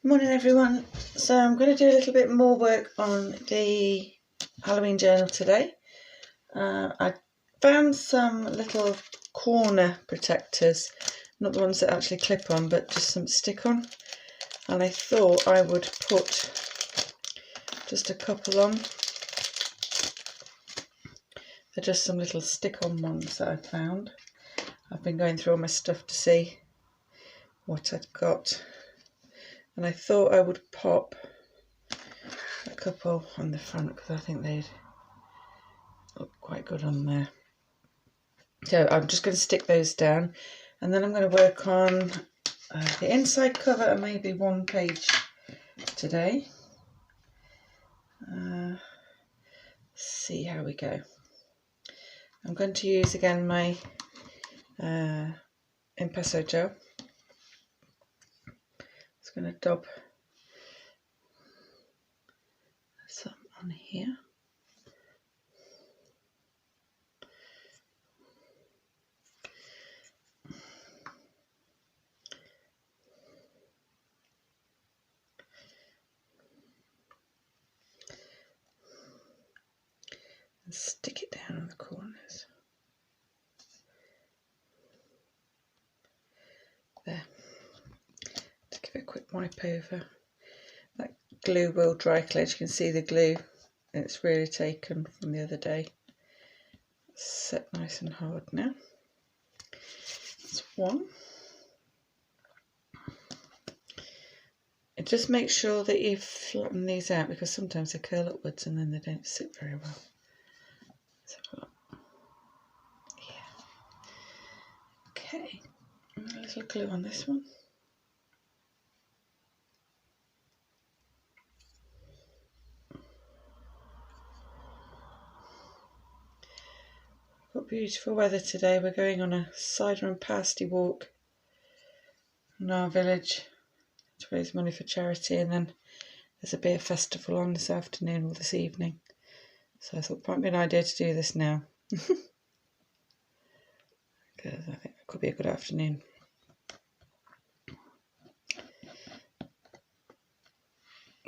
Morning everyone. So I'm going to do a little bit more work on the Halloween journal today. I found some little corner protectors, not the ones that actually clip on but just some stick on, and I thought I would put just a couple on. They're just some little stick on ones that I found. I've been going through all my stuff to see what I'd got, and I thought I would pop a couple on the front because I think they'd look quite good on there. So I'm just going to stick those down, and then I'm going to work on the inside cover and maybe one page today. See how we go. I'm going to use again my Impasto gel. Just going to dab some on here. And stick it down on the corners. There. To give it a quick wipe over. That glue will dry clear. You can see the glue, it's really taken from the other day. Set nice and hard now. That's one. And just make sure that you flatten these out because sometimes they curl upwards and then they don't sit very well. Let's have a look. Yeah. Okay. And a little glue on this one. Got beautiful weather today. We're going on a cider and pasty walk in our village to raise money for charity, and then there's a beer festival on this afternoon or this evening. So I thought it might be an idea to do this now. Because I think it could be a good afternoon.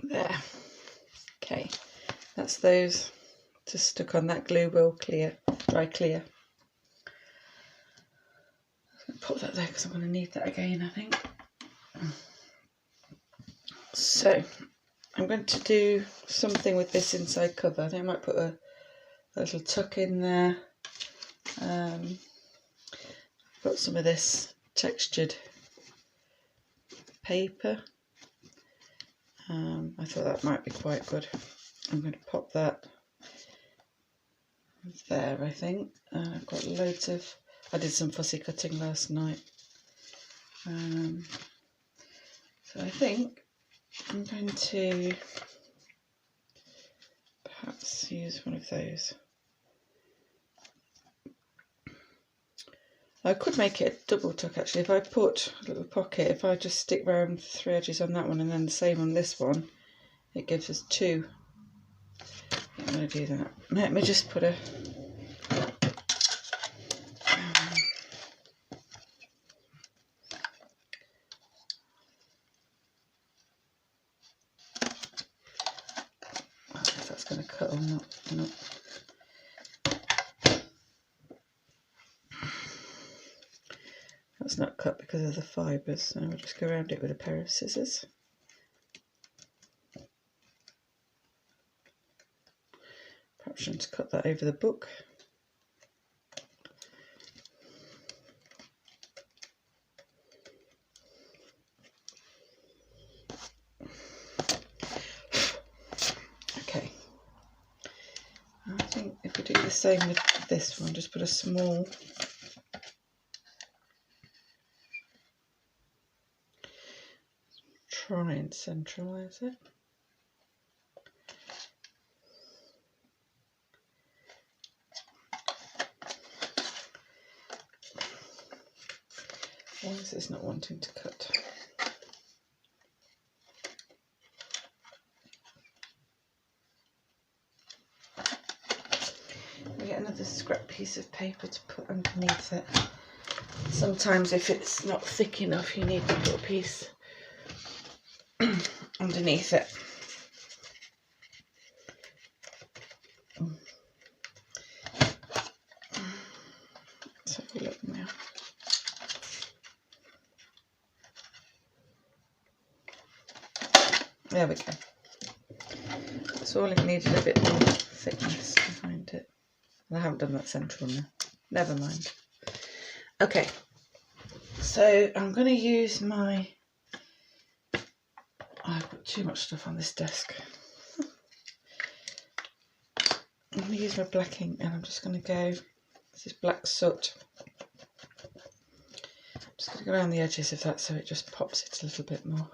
There. Okay, that's those just stuck on. That glue will clear, dry clear. I'm going to put that there because I'm going to need that again, I think. So I'm going to do something with this inside cover. I think I might put a little tuck in there. I've got some of this textured paper. I thought that might be quite good. I'm going to pop that there, I think. I've got loads of... I did some fussy cutting last night. So I think I'm going to perhaps use one of those. I could make it a double tuck actually. If I put a little pocket, if I just stick round the 3 edges on that one and then the same on this one, it gives us 2. I'm going to do that. Let me just put a... I don't know if that's going to cut or not. No. That's not cut because of the fibres, so I'll just go around it with a pair of scissors. Perhaps I'm going to cut that over the book. Okay. I think if we do the same with this one, just put a small... Try and centralise it. Why is this not wanting to cut? We get another scrap piece of paper to put underneath it. Sometimes if it's not thick enough you need to put a piece underneath it. Let's have a look now. There we go. So all it needed a bit more thickness behind it. And I haven't done that central now. Never mind. Okay, so I'm going to use my... I've got too much stuff on this desk. I'm going to use my black ink and I'm just going to go... This is black soot. I'm just going to go around the edges of that so it just pops it a little bit more.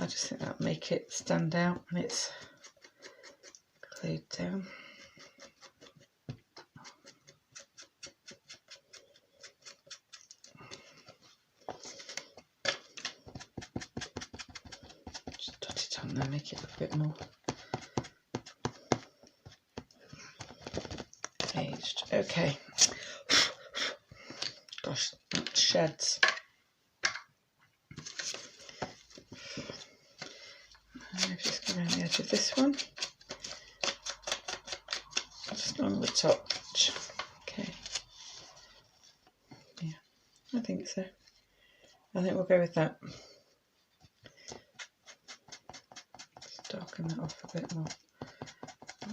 I just think that'll make it stand out when it's glued down. Just dot it on there, make it look a bit more aged. Okay. Gosh, that sheds. Just go around the edge of this one, just along the top edge. Okay, yeah, I think so. I think we'll go with that. Just darken that off a bit more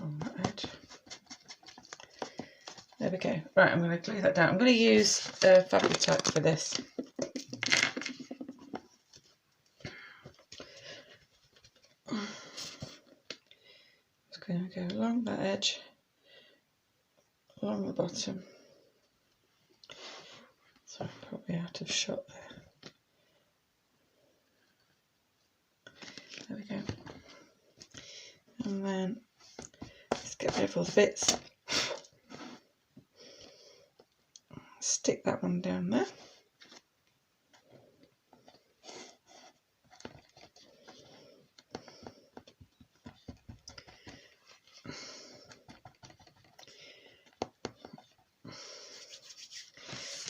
on that edge. There we go. Right, I'm going to glue that down. I'm going to use Fabri-Tac for this. Going to go along that edge, along the bottom. So I'm probably out of shot there. There we go. And then let's get rid of all the bits. Stick that one down there.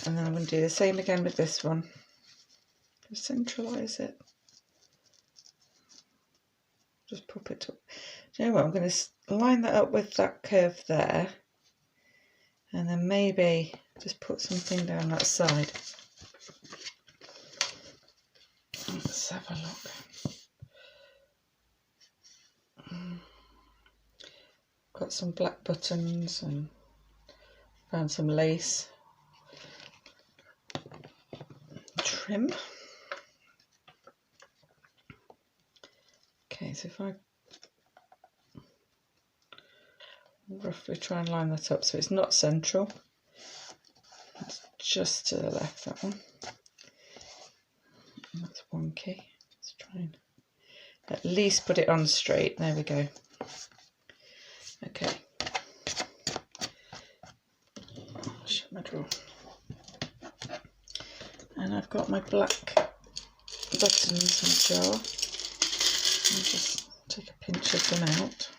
And then I'm going to do the same again with this one. Just centralise it. Just pop it up. Do you know what? I'm going to line that up with that curve there. And then maybe just put something down that side. Let's have a look. Got some black buttons and found some lace. Trim. Okay, so if I roughly try and line that up so it's not central, it's just to the left, that one. And that's wonky. Let's try and at least put it on straight. There we go. Okay. Shut my drawer. And I've got my black buttons in a jar. I'll just take a pinch of them out.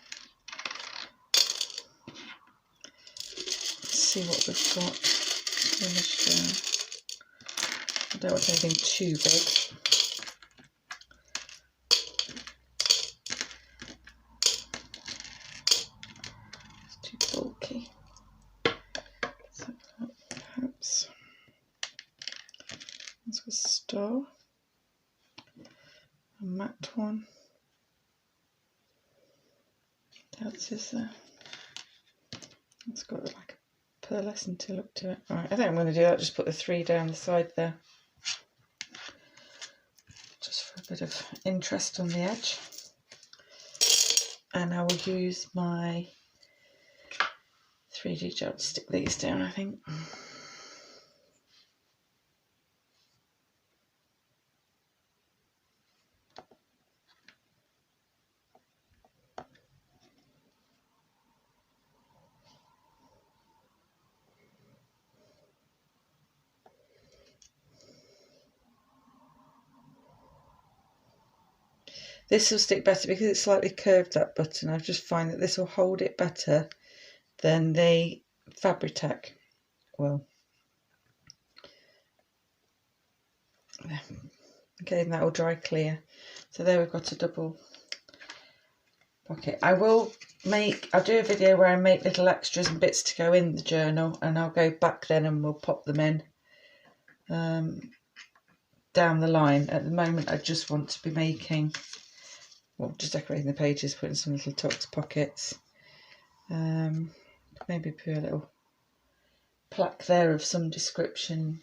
Let's see what we've got in this jar. I don't want anything too big. It's too bulky. So perhaps that's a star. A matte one. What else is there? It's got like a pearlescent look to it. Alright, I think I'm going to do that. Just put the 3 down the side there. Just for a bit of interest on the edge. And I will use my 3D gel to stick these down, I think. This will stick better because it's slightly curved, that button. I just find that this will hold it better than the Fabri-Tac will. Okay, and that will dry clear. So there we've got a double pocket. I'll do a video where I make little extras and bits to go in the journal, and I'll go back then and we'll pop them in down the line. At the moment I just want to be making, well, just decorating the pages, putting some little tucks pockets, maybe put a little plaque there of some description.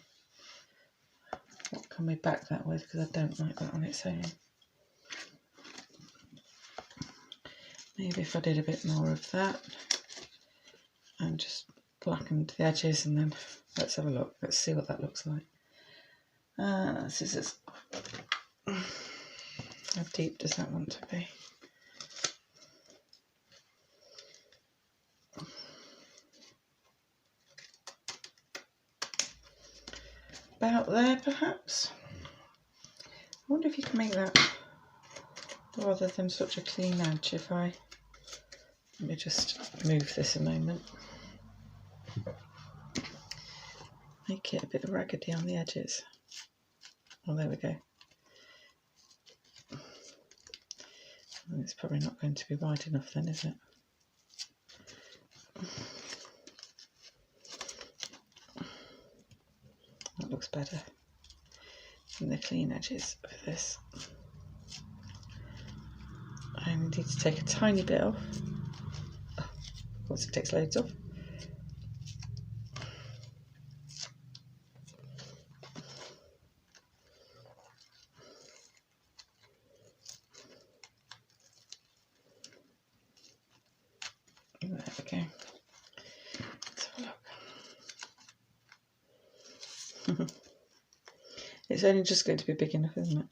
What can we back that with, because I don't like that on its own. Maybe if I did a bit more of that and just blackened the edges, and then let's have a look. Let's see what that looks like. Scissors. How deep does that want to be? About there, perhaps. I wonder if you can make that rather than such a clean edge. If I let me just move this a moment. Make it a bit raggedy on the edges. Oh, there we go. And it's probably not going to be wide enough then, is it? That looks better than the clean edges of this. I only need to take a tiny bit off. Oh, of course it takes loads off. There we go. Let's have a look. It's only just going to be big enough, isn't it?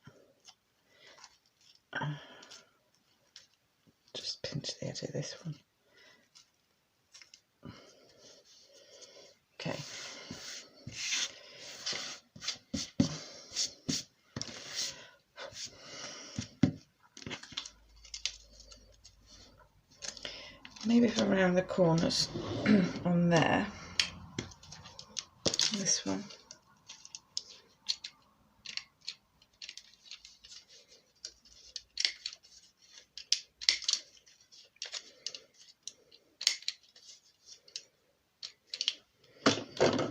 Just pinch the edge of this one. Okay. Maybe from around the corners on there. This one.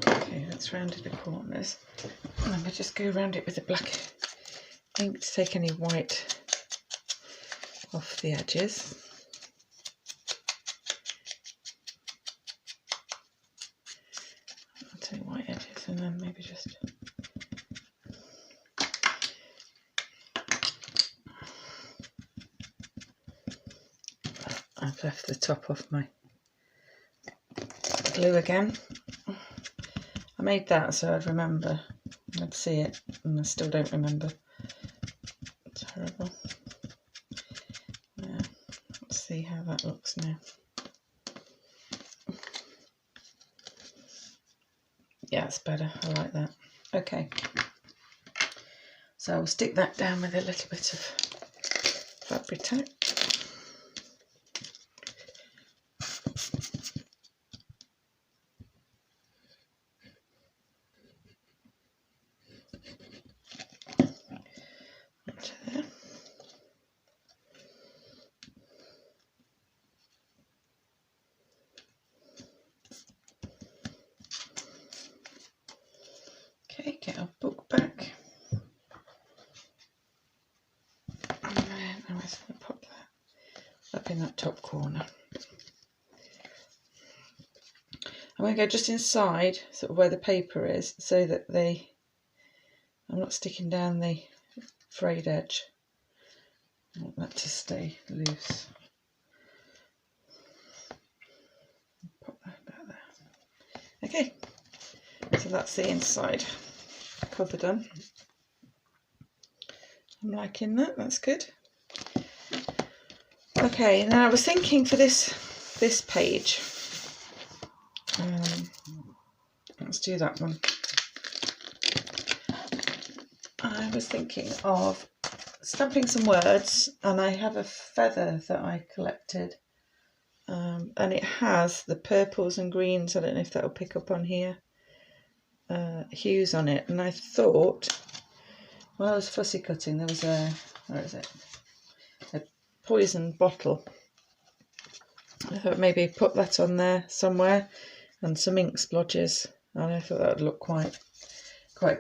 Okay, that's rounded the corners. And I'm going to just go around it with the black ink to take any white off the edges. I'll take white edges and then maybe just I've left the top off my glue again. I made that so I'd remember, I'd see it, and I still don't remember. It's horrible. Yeah, let's see how that looks now. Yeah, it's better. I like that. Okay. So I'll stick that down with a little bit of Fabri-Tac. Onto there. Okay, get our book back. And then I'm just going to pop that up in that top corner. I'm going to go just inside, sort of where the paper is, so that I'm not sticking down the frayed edge. I want that to stay loose. Pop that about there. Okay, so that's the inside cover done. I'm liking that, that's good. Okay, now I was thinking for this page, let's do that one. I was thinking of stamping some words, and I have a feather that I collected, and it has the purples and greens, I don't know if that'll pick up on here, hues on it. And I thought, when I was fussy cutting, there was a, where is it, a poison bottle. I thought maybe put that on there somewhere, and some ink splodges, and I thought that would look quite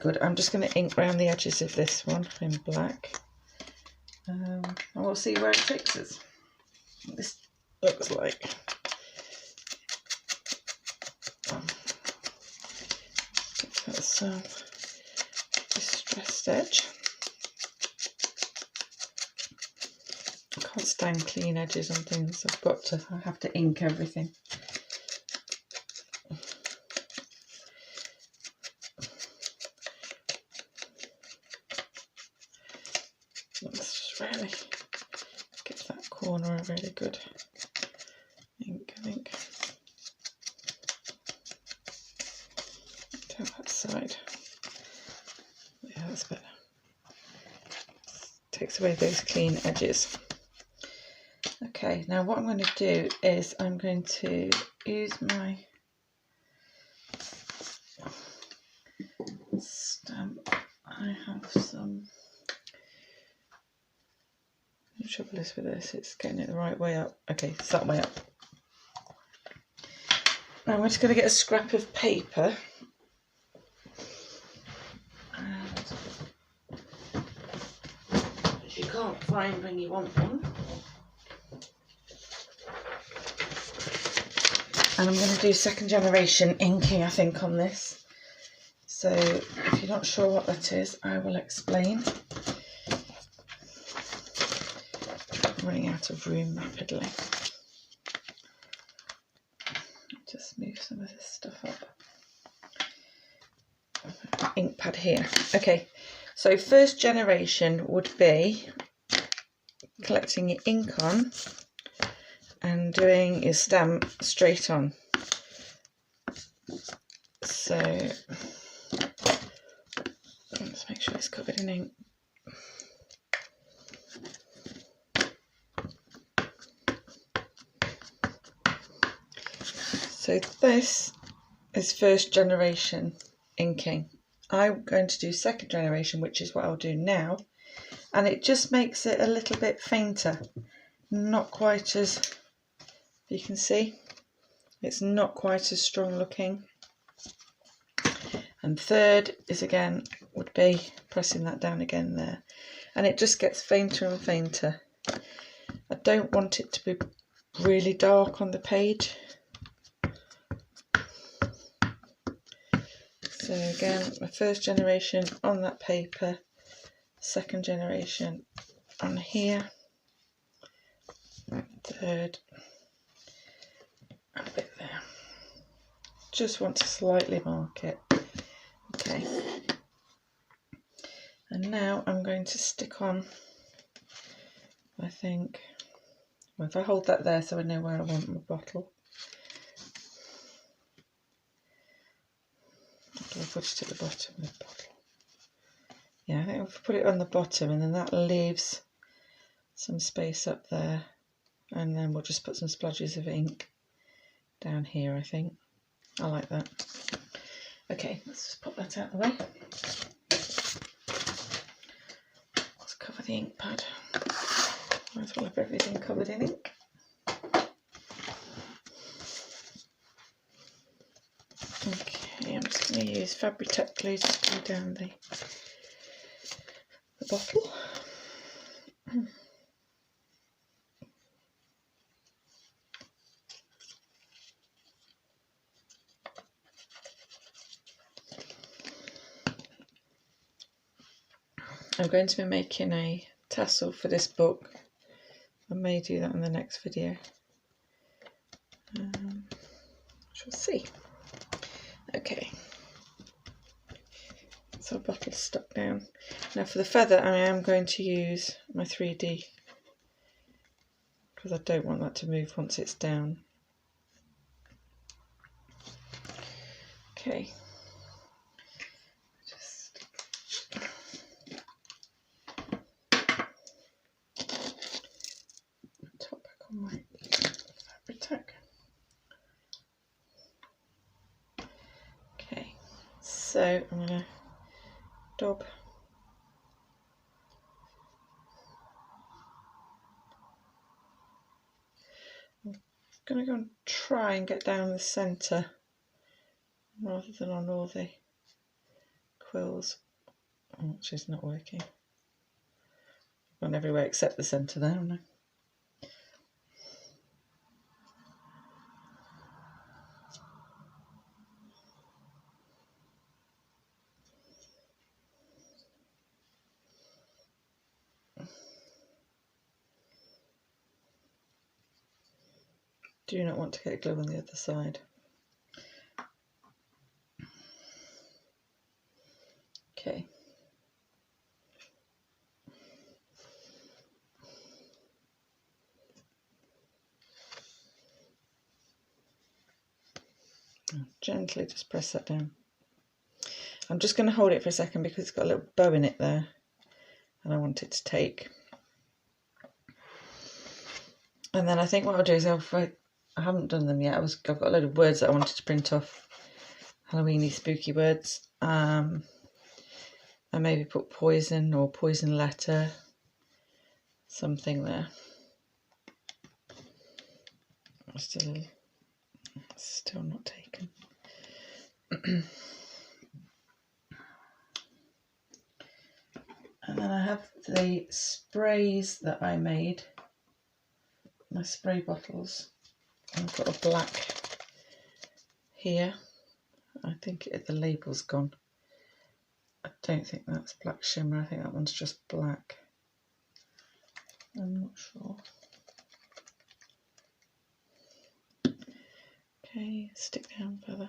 good. I'm just going to ink around the edges of this one in black, and we'll see where it takes us. This looks like that's distressed edge. I can't stand clean edges on things. I have to ink everything. Let's just really give that corner a really good ink, I think. Down that side. Yeah, that's better. Takes away those clean edges. Okay, now what I'm going to do is I'm going to use my stamp. I have some. The trouble is with this, it's getting it the right way up. Okay, it's that way up. Now I'm just going to get a scrap of paper. And if you can't find when you want one. And I'm going to do second generation inking, I think, on this. So if you're not sure what that is, I will explain. I'm running out of room rapidly. Just move some of this stuff up. Ink pad here. Okay, so first generation would be collecting your ink on and doing your stamp straight on. So let's make sure it's covered in ink. So this is first generation inking. I'm going to do second generation, which is what I'll do now, and it just makes it a little bit fainter, not quite as, you can see, it's not quite as strong looking. And third is again, would be pressing that down again there, and it just gets fainter and fainter. I don't want it to be really dark on the page. So again, my first generation on that paper, second generation on here, third, and a bit there. Just want to slightly mark it. Okay. And now I'm going to stick on, I think, well, if I hold that there so I know where I want my bottle. Do I put it at the bottom of the bottle? Yeah, I think I'll put it on the bottom, and then that leaves some space up there, and then we'll just put some splodges of ink down here, I think. I like that. Okay, let's just pop that out of the way. Let's cover the ink pad. Might as well have everything covered in ink. Okay, I'm just going to use Fabri-Tac glue to glue down the bottle. I'm going to be making a tassel for this book. I may do that in the next video. Shall see. Okay. So our bottle's stuck down. Now for the feather, I am going to use my 3D because I don't want that to move once it's down. Okay. my Fabri-Tac. Okay, so I'm going to dab. I'm going to go and try and get down the centre rather than on all the quills. Oh, she's not working. I've gone everywhere except the centre there, haven't I? Do not want to get glue on the other side. Okay. Gently just press that down. I'm just going to hold it for a second because it's got a little bow in it there and I want it to take. And then I think what I'll do is I haven't done them yet. I've got a load of words that I wanted to print off, Halloweeny spooky words. I maybe put poison or poison letter, something there. Still not taken. And then I have the sprays that I made, my spray bottles. I've got a black here. I think the label's gone. I don't think that's black shimmer. I think that one's just black. I'm not sure. Okay, stick down further.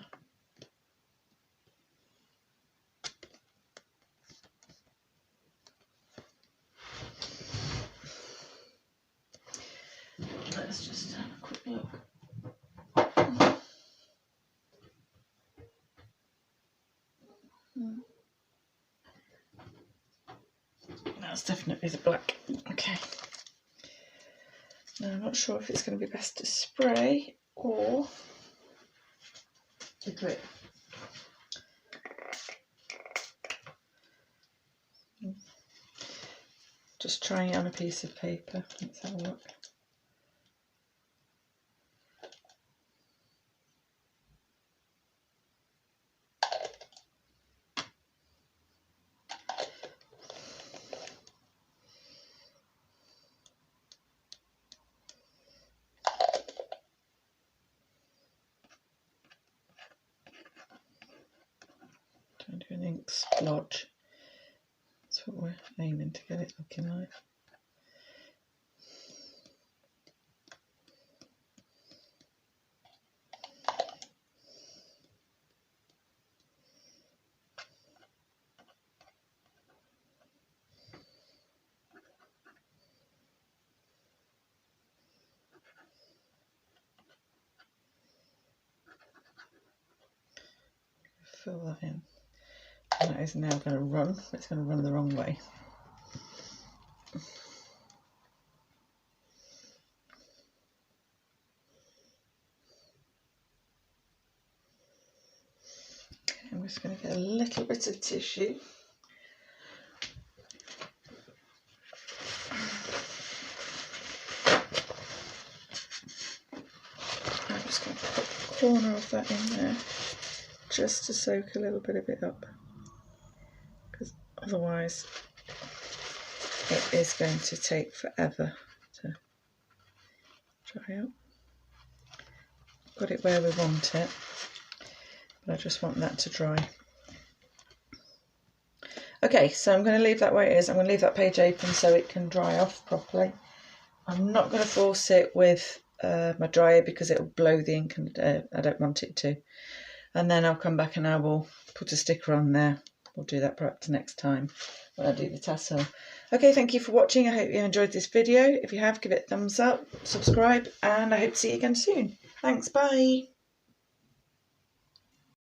Let's just have a quick look. That's definitely the black. Okay. Now I'm not sure if it's going to be best to spray or to grip. Just trying it on a piece of paper. Let's have a look. Don't do an ink splodge. That's what we're aiming to get it looking like. Fill that in. And that is now going to run. It's going to run the wrong way. Okay, I'm just going to get a little bit of tissue. I'm just going to put a corner of that in there just to soak a little bit of it up, because otherwise it is going to take forever to dry up. Got it where we want it, but I just want that to dry. Okay, so I'm going to leave that where it is. I'm going to leave that page open so it can dry off properly. I'm not going to force it with my dryer because it will blow the ink and I don't want it to. And then I'll come back and I will put a sticker on there. We'll do that perhaps next time when I do the tassel. Okay, thank you for watching. I hope you enjoyed this video. If you have, give it a thumbs up, subscribe, and I hope to see you again soon. Thanks, bye.